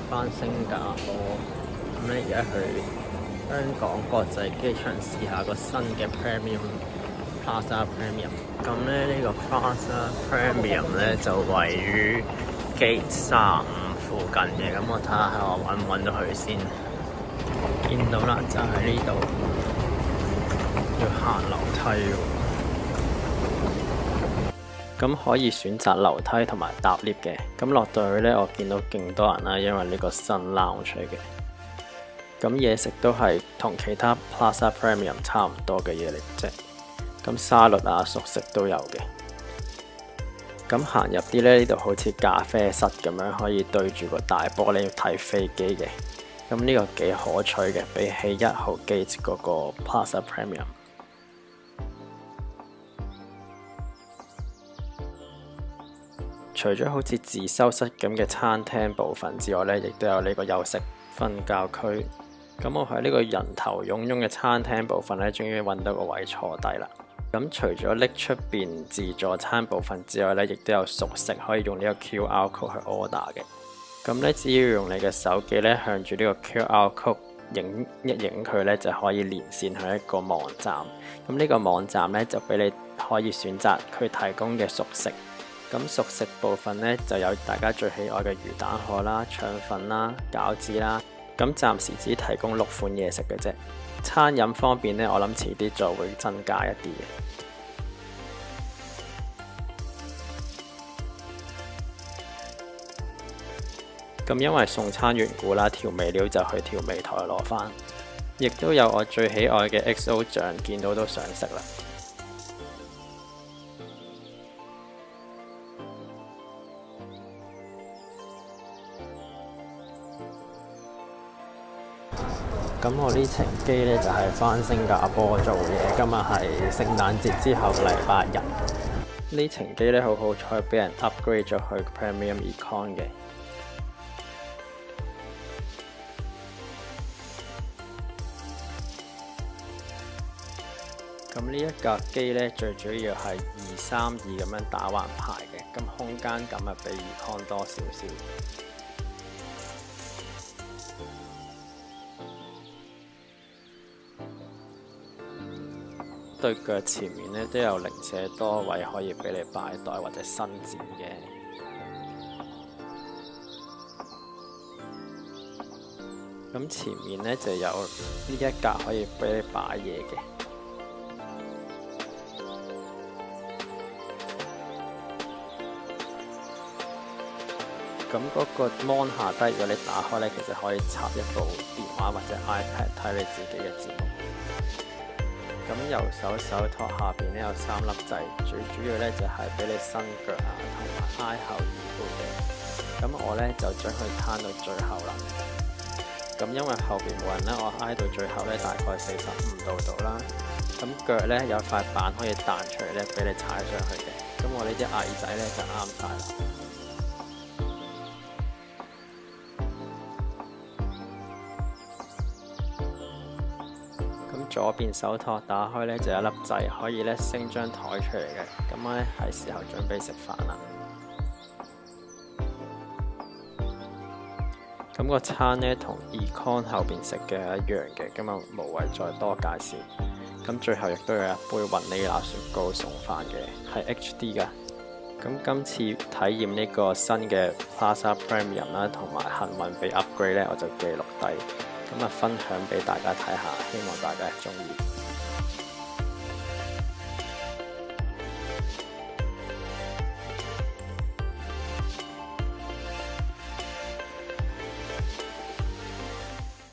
返新加坡，咁咧而家去香港國際機場試下個新嘅 Premium Plaza Premium。咁咧呢個 Plaza Premium 咧就位於 Gate 35附近嘅，咁我睇下我揾唔揾到佢先。見到啦，就喺呢度，要行樓梯喎。咁可以選擇樓梯同埋搭 lift 嘅。咁落到去呢，我見到勁多人啦，因為呢個新 lounge 嚟嘅。咁嘢食都係同其他 Plaza Premium 差唔多嘅嘢嚟啫。咁沙律啊、熟食都有嘅。咁行入啲呢，呢度好似咖啡室咁樣，可以對住個大玻璃睇飛機嘅。咁呢個幾可取嘅，比起1號 Gate 嗰個 Plaza Premium。除咗好似自修室咁嘅餐廳部分之外呢，亦都有呢個休息瞓覺區。咁我喺呢個人頭湧湧嘅餐廳部分呢，終於揾到個位坐低啦。咁除咗拎出邊自助餐部分之外呢，亦都有熟食可以用呢個 QR code 去 order 嘅。咁呢，只要用你嘅手機呢，向住呢個 QR code 影佢呢，就可以連線去一個網站。咁呢個網站呢，就俾你可以選擇佢提供嘅熟食。咁熟食部分呢，就有大家最喜愛嘅魚蛋河啦、腸粉啦、餃子啦。咁暫時只提供6款嘢食嘅啫。餐飲方面呢，我諗遲啲再會增加一啲嘅。咁因為送餐緣故啦，調味料就去調味台攞返，亦都有我最喜愛嘅 XO 醬，見到都想食啦。咁我呢程機呢，就係返新加坡做嘢，今日係聖誕節之後禮拜日。呢程機呢，好彩俾人 upgrade 咗去 Premium Econ 嘅。咁呢一架機呢，最主要係232咁樣打橫排嘅，咁空間感啊比 Econ 多少少。對腳前面呢都有零舍多位可以俾你擺袋或者伸展嘅。咁前面呢就有呢一格可以俾你擺嘢嘅。咁嗰個 mon 下低，如果你打開呢，其實可以插一部電話或者 iPad 睇你自己嘅節目。咁右手手托下邊呢有3粒掣，最主要呢就係俾你伸腳啊，同埋挨後移步嘅。咁我呢就將佢攤到最後啦。咁因為後邊冇人呢，我挨到最後呢大概45度啦。咁腳呢有塊板可以彈出嚟呢，俾你踩上去嘅。咁我呢啲矮仔呢就啱晒啦。左邊手托打開呢，就有一粒掣，可以呢升張台出嚟嘅。咁呢係時候準備食飯啦。咁個餐呢，同 Econ 後邊食嘅係一樣嘅，咁啊無謂再多介紹。咁最後亦都有一杯雲呢拿雪糕送飯嘅，係 HD 噶。咁今次體驗呢個新嘅 Plaza Premium 啦，同埋幸運被 upgrade 呢，我就記錄低。咁啊，分享俾大家睇下，希望大家鍾意。